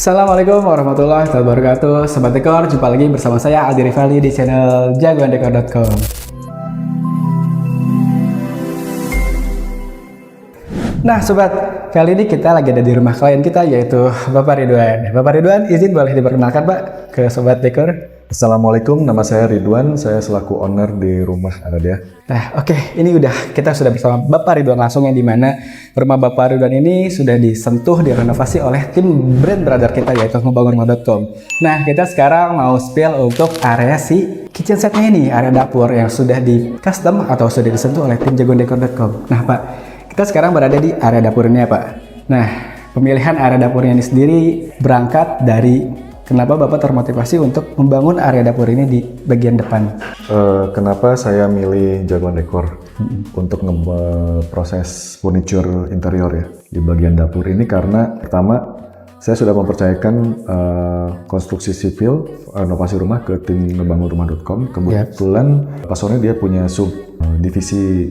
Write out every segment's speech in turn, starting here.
Assalamualaikum warahmatullahi wabarakatuh. Sobat Dekor, jumpa lagi bersama saya Aldi Rifali di channel jagoandekor.com. Nah sobat, kali ini kita lagi ada di rumah klien kita yaitu Bapak Ridwan. Bapak Ridwan, izin boleh diperkenalkan Pak ke Sobat Dekor? Assalamualaikum, nama saya Ridwan, saya selaku owner di rumah Aradia. Nah oke, ini kita sudah bersama Bapak Ridwan langsung yang dimana rumah Bapak Ridwan ini sudah disentuh, direnovasi oleh tim brand brother kita yaitu ngebangun.com. Nah kita sekarang mau spill untuk area si kitchen setnya ini, area dapur yang sudah di custom atau sudah disentuh oleh tim jagoandekor.com. Nah Pak, kita sekarang berada di area dapur ini ya Pak. Nah pemilihan area dapurnya ini sendiri berangkat dari kenapa Bapak termotivasi untuk membangun area dapur ini di bagian depan? Kenapa saya milih Jagoan Dekor untuk proses furniture interior ya di bagian dapur ini? Karena pertama saya sudah mempercayakan konstruksi sipil renovasi rumah ke tim ngebangunrumah.com. Kebetulan Pak Sony dia punya sub divisi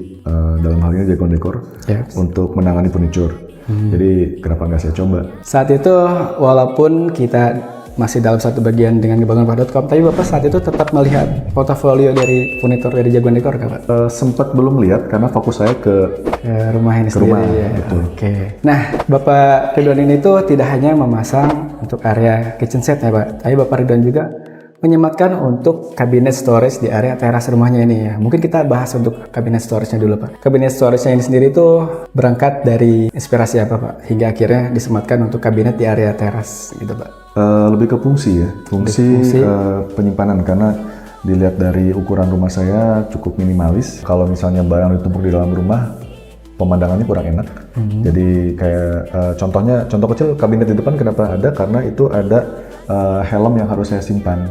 dalam hal ini Jagoan Dekor untuk menangani furniture. Jadi kenapa nggak saya coba? Saat itu walaupun kita masih dalam satu bagian dengan ngebangun.com, tapi Bapak saat itu tetap melihat portofolio dari furnitur dari Jagoan Dekor kan Pak? Sempat belum lihat karena fokus saya ke rumah ini sendiri ya. Oke. Nah Bapak Ridwan ini tuh tidak hanya memasang untuk area kitchen set ya Pak, tapi Bapak Ridwan juga menyematkan untuk kabinet storage di area teras rumahnya ini ya. Mungkin kita bahas untuk kabinet storage-nya dulu Pak. Kabinet storage-nya ini sendiri tuh berangkat dari inspirasi apa Pak? Hingga akhirnya disematkan untuk kabinet di area teras gitu Pak. Lebih ke fungsi ya, fungsi penyimpanan, karena dilihat dari ukuran rumah saya cukup minimalis. Kalau misalnya barang ditumpuk di dalam rumah, pemandangannya kurang enak. Jadi kayak contoh kecil kabinet di depan kenapa ada? Karena itu ada helm yang harus saya simpan.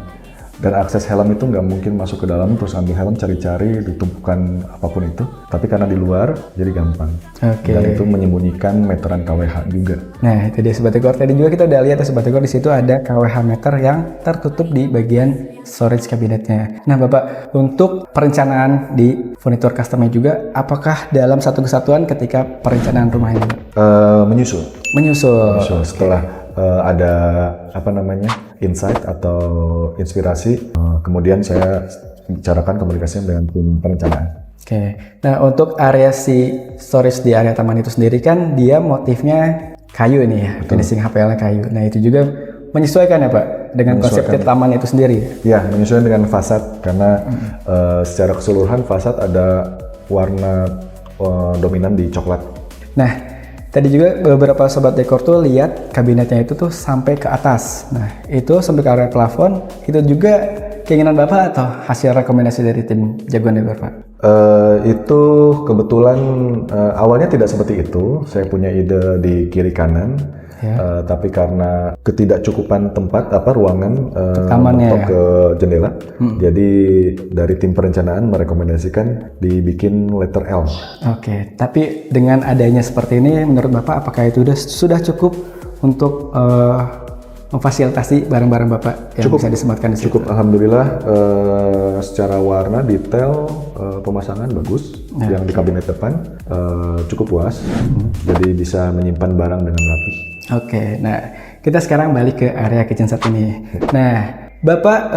Dan akses helm itu nggak mungkin masuk ke dalam terus ambil helm cari-cari ditumpukan apapun itu. Tapi karena di luar jadi gampang. Dan itu menyembunyikan meteran KWH juga. Nah itu dia Sobat Dekor. Tadi juga kita udah lihat ya Sobat Dekor, di situ ada KWH meter yang tertutup di bagian storage kabinetnya. Nah Bapak, untuk perencanaan di furnitur customnya juga, apakah dalam satu kesatuan ketika perencanaan rumah ini? Menyusul. Setelah ada insight atau inspirasi, kemudian saya bicarakan komunikasinya dengan tim perencanaan. Oke. Nah untuk area si storage di area taman itu sendiri kan dia motifnya kayu ini ya. Betul. Finishing HPL-nya kayu. Nah itu juga menyesuaikan ya Pak dengan konsep taman itu sendiri? Ya, menyesuaikan dengan fasad karena secara keseluruhan fasad ada warna dominan di coklat. Nah, tadi juga beberapa Sobat Dekor tuh lihat kabinetnya itu tuh sampai ke atas. Nah, itu sampai ke area plafon, itu juga keinginan Bapak atau hasil rekomendasi dari tim Jagoan Dekor Pak? Itu kebetulan awalnya tidak seperti itu. Saya punya ide di kiri kanan. Tapi karena ketidakcukupan tempat ruangan untuk ke jendela, jadi dari tim perencanaan merekomendasikan dibikin letter L. Oke, tapi dengan adanya seperti ini, menurut Bapak apakah itu sudah cukup untuk memfasilitasi barang-barang Bapak yang bisa disematkan di situ? Cukup, alhamdulillah. Secara warna, detail, pemasangan bagus. Yang di kabinet depan cukup puas, jadi bisa menyimpan barang dengan rapi. Oke, nah kita sekarang balik ke area kitchen set ini. Nah, Bapak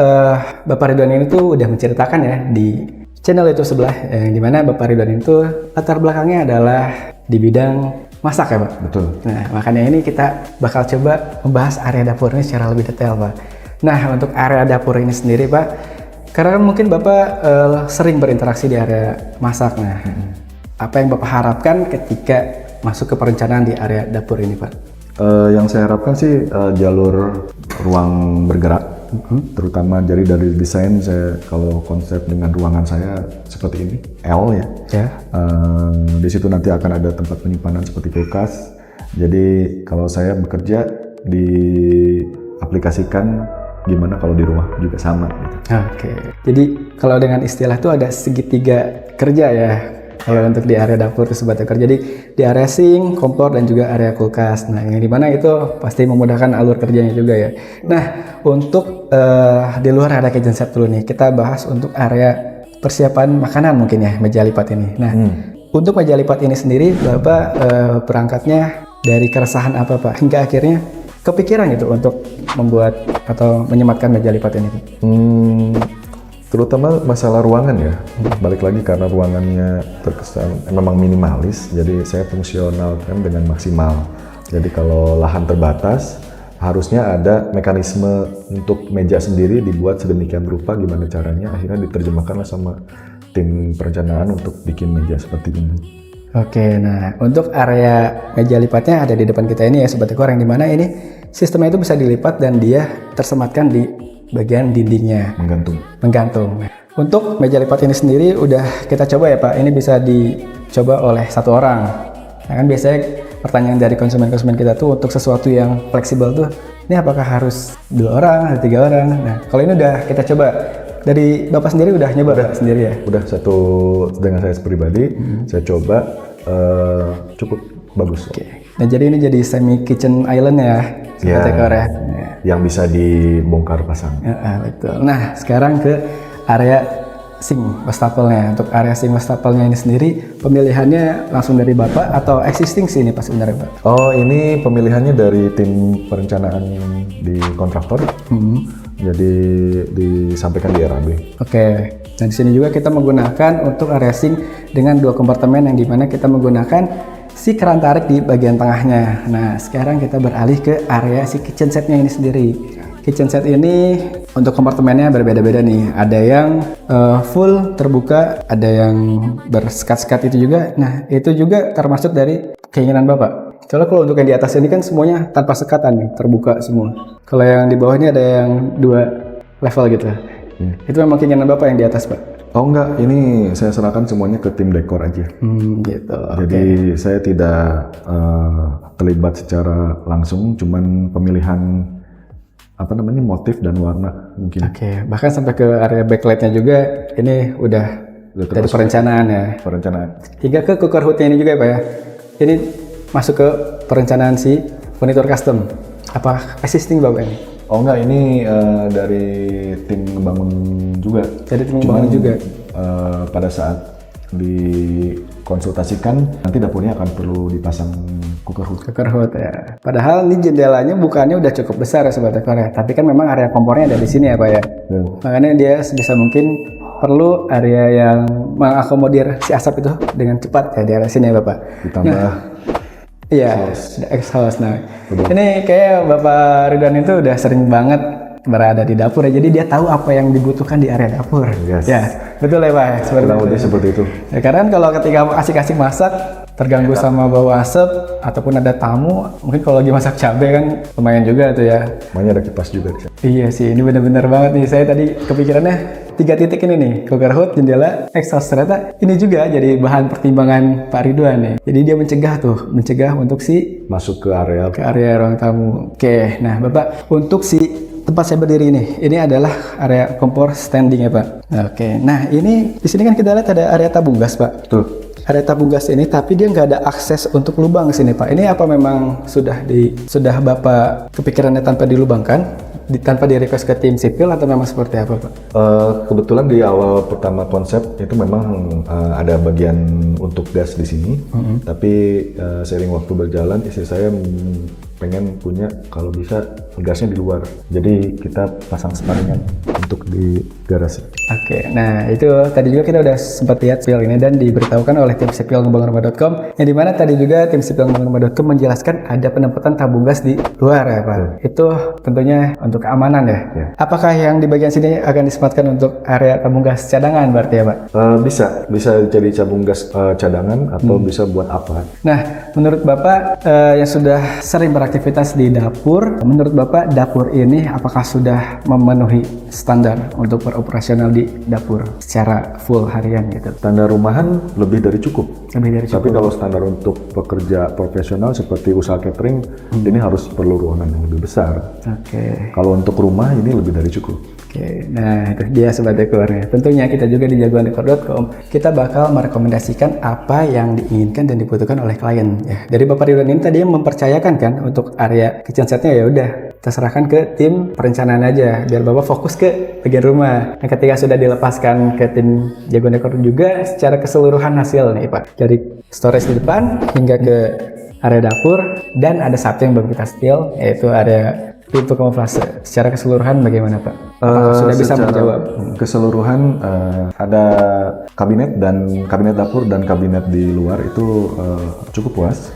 Ridwan ini tuh udah menceritakan ya di channel itu sebelah, yang dimana Bapak Ridwan itu latar belakangnya adalah di bidang masak ya Pak? Betul. Nah, makanya ini kita bakal coba membahas area dapur ini secara lebih detail Pak. Nah, untuk area dapur ini sendiri Pak, karena mungkin Bapak sering berinteraksi di area masak. Nah, apa yang Bapak harapkan ketika masuk ke perencanaan di area dapur ini Pak? Yang saya harapkan sih jalur ruang bergerak, terutama dari desain saya, kalau konsep dengan ruangan saya seperti ini, L ya. Di situ nanti akan ada tempat penyimpanan seperti kulkas. Jadi kalau saya bekerja diaplikasikan gimana kalau di rumah juga sama. Oke. Jadi kalau dengan istilah itu ada segitiga kerja ya. Kalau untuk di area dapur itu Sobat Dekor. Jadi di area sink, kompor, dan juga area kulkas. Nah, yang dimana itu pasti memudahkan alur kerjanya juga ya. Nah, untuk di luar area kitchen set dulu nih, kita bahas untuk area persiapan makanan mungkin ya, meja lipat ini. Nah, untuk meja lipat ini sendiri, Bapak berangkatnya dari keresahan apa Pak? Hingga akhirnya kepikiran gitu untuk membuat atau menyematkan meja lipat ini? Terutama masalah ruangan ya, balik lagi karena ruangannya terkesan memang minimalis, jadi saya fungsionalkan dengan maksimal. Jadi kalau lahan terbatas, harusnya ada mekanisme untuk meja sendiri dibuat sedemikian rupa, gimana caranya, akhirnya diterjemahkanlah sama tim perencanaan untuk bikin meja seperti ini. Oke, nah untuk area meja lipatnya ada di depan kita ini ya Sobat Dekor, yang dimana ini sistemnya itu bisa dilipat dan dia tersematkan di bagian dindingnya. Menggantung. Untuk meja lipat ini sendiri udah kita coba ya Pak, ini bisa dicoba oleh satu orang. Nah kan biasanya pertanyaan dari konsumen-konsumen kita tuh untuk sesuatu yang fleksibel tuh, ini apakah harus 2 orang atau 3 orang? Nah kalau ini udah kita coba. Dari Bapak sendiri udah nyoba sendiri ya? Udah satu dengan saya pribadi, saya coba cukup bagus. Oke. Nah jadi ini jadi semi kitchen island ya, Sobat Dekor ya. Yang bisa dibongkar pasang. Betul. Nah sekarang ke area sink wastafel-nya. Untuk area sink wastafel-nya ini sendiri pemilihannya langsung dari Bapak atau existing sih ini Pak sebenarnya Pak? Oh ini pemilihannya dari tim perencanaan di kontraktor. Jadi disampaikan di RAB. Oke. Nah di sini juga kita menggunakan untuk area sink dengan 2 kompartemen yang dimana kita menggunakan si keran tarik di bagian tengahnya. Nah sekarang kita beralih ke area si kitchen setnya ini sendiri. Kitchen set ini untuk kompartemennya berbeda-beda nih. Ada yang full terbuka, ada yang bersekat-sekat itu juga. Nah itu juga termasuk dari keinginan Bapak. Soalnya kalau untuk yang di atas ini kan semuanya tanpa sekatan nih, terbuka semua. Kalau yang di bawah ini ada yang 2 level gitu. Itu memang keinginan Bapak yang di atas Pak? Oh enggak, ini saya serahkan semuanya ke tim dekor aja. Gitu. Jadi saya tidak terlibat secara langsung, cuman pemilihan motif dan warna mungkin. Oke, bahkan sampai ke area backlightnya juga ini udah dari perencanaan ya. Perencanaan. Hingga ke cooker hoodnya ini juga ya Pak ya. Ini masuk ke perencanaan si furniture custom. Apa existing Bapak ini? Oh enggak, ini dari tim ngebangun juga. Dari tim ngebangun juga. Pada saat dikonsultasikan, nanti dapurnya akan perlu dipasang cooker hood. Cooker hood ya. Padahal ini jendelanya bukannya udah cukup besar ya Sobat Dekor ya. Tapi kan memang area kompornya ada di sini ya Pak ya. Makanya dia sebisa mungkin perlu area yang mengakomodir si asap itu dengan cepat ya di area sini ya Bapak. Ditambah iya, exhaust. Nah, ini kayak Bapak Ridwan itu udah sering banget berada di dapur ya, jadi dia tahu apa yang dibutuhkan di area dapur. Ya, betul ya Pak. Seperti itu. Ya, karena kalau ketika asik-asik masak terganggu sama bau asap ataupun ada tamu, mungkin kalau lagi masak cabai kan lumayan juga tuh ya. Makanya ada kipas juga. Iya sih, ini benar-benar banget nih. Saya tadi kepikirannya 3 titik ini nih, cooker hood, jendela, exhaust. Ternyata ini juga jadi bahan pertimbangan Pak Ridwan nih. Jadi dia mencegah untuk si masuk ke area ruang tamu. Oke, nah Bapak, untuk si tempat saya berdiri ini adalah area kompor standing ya Pak. Oke, nah ini di sini kan kita lihat ada area tabung gas Pak. Betul. Area tabung gas ini, tapi dia nggak ada akses untuk lubang ke sini Pak. Ini apa memang sudah Bapak kepikirannya tanpa dilubangkan? Tanpa di request ke tim sipil atau memang seperti apa Pak? Kebetulan di awal pertama konsep itu memang ada bagian untuk gas di sini, tapi seiring waktu berjalan istri saya pengen punya kalau bisa gasnya di luar, jadi kita pasang separingan untuk di garasi. Oke, nah itu tadi juga kita udah sempat lihat spill ini dan diberitahukan oleh tim sipil ngebangunrumah.com, yang dimana tadi juga tim sipil ngebangunrumah.com menjelaskan ada penempatan tabung gas di luar ya Pak. Itu tentunya untuk keamanan ya. Apakah yang di bagian sini akan disematkan untuk area tabung gas cadangan berarti ya Pak? Bisa jadi tabung gas cadangan atau bisa buat apa. Nah, menurut Bapak yang sudah sering beraktivitas di dapur, menurut Bapak dapur ini apakah sudah memenuhi standar untuk beroperasional di dapur secara full harian gitu? Standar rumahan lebih dari cukup. Tapi kalau standar untuk pekerja profesional seperti usaha catering, ini harus perlu ruangan yang lebih besar. Kalau untuk rumah ini lebih dari cukup. Nah itu dia Sobat Dekor ya. Tentunya kita juga di jagoandekor.com kita bakal merekomendasikan apa yang diinginkan dan dibutuhkan oleh klien ya. Dari Bapak Ridwan ini tadi mempercayakan kan untuk area kitchen setnya ya udah terserahkan ke tim perencanaan aja biar Bapak fokus ke bagian rumah. Nah ketika sudah dilepaskan ke tim Jagoan Dekor juga secara keseluruhan hasil nih Pak, dari storage di depan hingga ke area dapur, dan ada satu yang belum kita spill, yaitu area pintu kamuflase. Secara keseluruhan bagaimana Pak? Apakah sudah bisa Secara menjawab? keseluruhan ada kabinet dapur dan kabinet di luar itu cukup puas.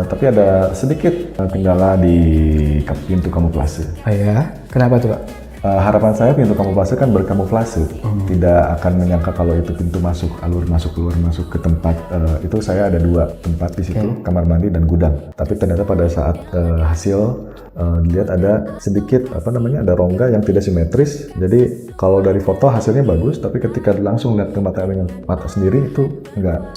Tapi ada sedikit kendala di pintu kamuflase. Oh ya, kenapa tuh Pak? Harapan saya pintu kamuflase kan berkamuflase, tidak akan menyangka kalau itu pintu masuk, alur masuk keluar masuk ke tempat. Itu saya ada 2 tempat di situ, kamar mandi dan gudang. Tapi ternyata pada saat hasil dilihat ada sedikit ada rongga yang tidak simetris. Jadi kalau dari foto hasilnya bagus, tapi ketika langsung lihat ke mata dengan mata sendiri itu enggak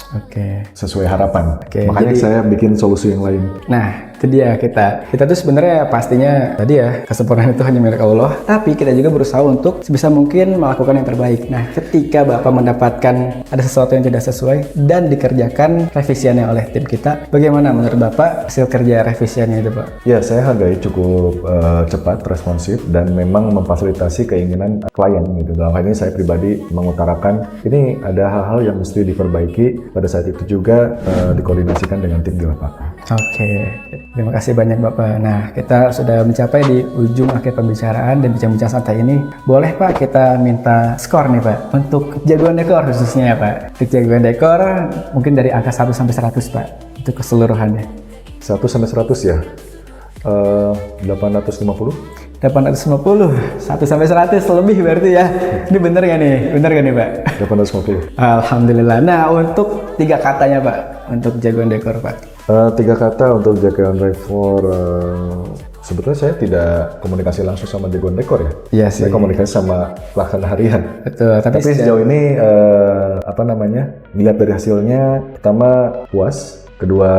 sesuai harapan. Makanya saya bikin solusi yang lain. Nah, itu dia kita tuh sebenarnya pastinya tadi ya, kesempurnaan itu hanya milik Allah, tapi kita juga berusaha untuk sebisa mungkin melakukan yang terbaik. Nah, ketika Bapak mendapatkan ada sesuatu yang tidak sesuai dan dikerjakan revisiannya oleh tim kita, bagaimana menurut Bapak hasil kerja revisiannya itu Pak? Ya, saya hargai cukup cepat, responsif, dan memang memfasilitasi keinginan klien gitu. Dalam hal ini saya pribadi mengutarakan ini ada hal-hal yang mesti diperbaiki, pada saat itu juga dikoordinasikan dengan tim di lapangan. Terima kasih banyak Bapak. Nah, kita sudah mencapai di ujung akhir pembicaraan dan bincang-bincang santai ini. Boleh Pak kita minta skor nih Pak untuk jagoan dekor khususnya ya Pak. Untuk jagoan dekor mungkin dari angka 1 sampai 100 Pak untuk keseluruhannya. 1 sampai 100 ya? 850? 850, 1 sampai 100 lebih berarti ya. Ini bener gak nih? Bener gak nih Pak? 850. Alhamdulillah. Nah, untuk 3 katanya Pak untuk jagoan dekor Pak. 3 kata untuk jagoan dekor. Sebetulnya saya tidak komunikasi langsung sama jagoan dekor ya. Iya sih. Saya komunikasi sama pelaksana harian. Betul. Tapi sejauh ini dilihat dari hasilnya, pertama puas, kedua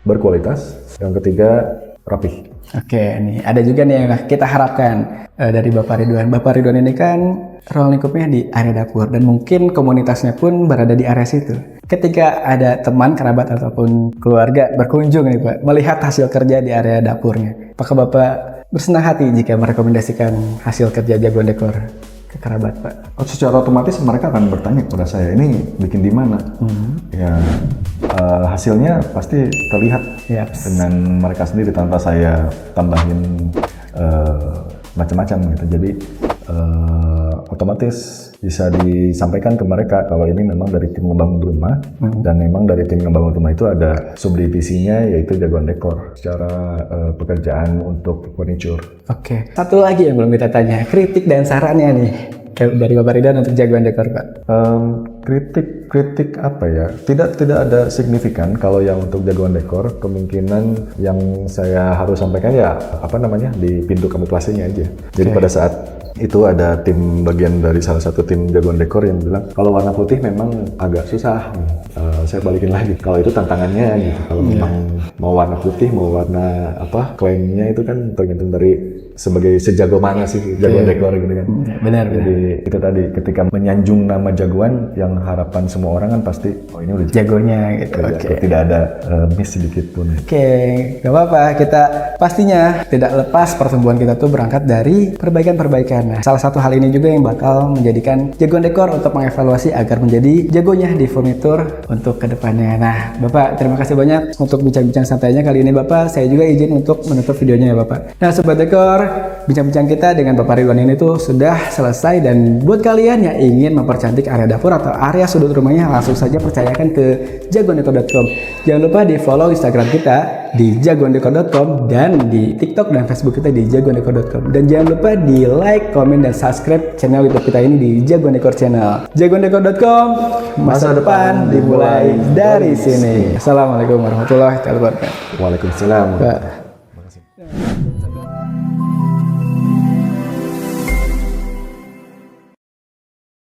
berkualitas, yang ketiga rapih. Nih ada juga nih yang kita harapkan dari Bapak Ridwan. Bapak Ridwan ini kan ruang lingkupnya di area dapur dan mungkin komunitasnya pun berada di area situ. Ketika ada teman, kerabat ataupun keluarga berkunjung nih Pak, melihat hasil kerja di area dapurnya, apakah Bapak bersenang hati jika merekomendasikan hasil kerja jagoan dekor ke kerabat Pak? Secara otomatis mereka akan bertanya kepada saya, ini bikin di mana? Ya, hasilnya pasti terlihat dengan mereka sendiri tanpa saya tambahin macam-macam gitu. Jadi otomatis bisa disampaikan ke mereka kalau ini memang dari tim membangun rumah, dan memang dari tim membangun rumah itu ada subdivisinya yaitu jagoan dekor secara pekerjaan untuk furniture. Satu lagi yang belum kita tanya, kritik dan sarannya nih dari Bapak Ridwan untuk jagoan dekor Pak. Kritik apa ya? Tidak ada signifikan kalau yang untuk jagoan dekor. Kemungkinan yang saya harus sampaikan ya di pintu kamuflasenya aja. Jadi pada saat itu ada tim bagian dari salah satu tim jagoan dekor yang bilang kalau warna putih memang agak susah. Saya balikin lagi kalau itu tantangannya gitu. Kalau memang mau warna putih, mau warna klaimnya itu kan tergantung dari sebagai sejago mana sih jagoan dekor gitu kan. Benar. Jadi itu tadi ketika menyanjung nama jagoan, yang harapan semua orang kan pasti ini udah jagonya gitu. Tidak ada miss sedikit pun. Gak apa-apa, kita pastinya tidak lepas pertumbuhan kita tuh berangkat dari perbaikan-perbaikan. Nah, salah satu hal ini juga yang bakal menjadikan jagoan dekor untuk mengevaluasi agar menjadi jagonya di furnitur untuk kedepannya. Nah, Bapak terima kasih banyak untuk bincang-bincang santainya kali ini Bapak. Saya juga izin untuk menutup videonya ya Bapak. Nah, Sobat Dekor, bincang-bincang kita dengan Bapak Ridwan ini tuh sudah selesai, dan buat kalian yang ingin mempercantik area dapur atau area sudut rumahnya, langsung saja percayakan ke jagoandekor.com. Jangan lupa di follow Instagram kita di jagoandekor.com dan di TikTok dan Facebook kita di jagoandekor.com. Dan jangan lupa di like, komen, dan subscribe channel YouTube kita ini di Jagoan Dekor Channel. Jagoandekor.com, masa depan dimulai dari sini. Assalamualaikum warahmatullahi wabarakatuh. Waalaikumsalam.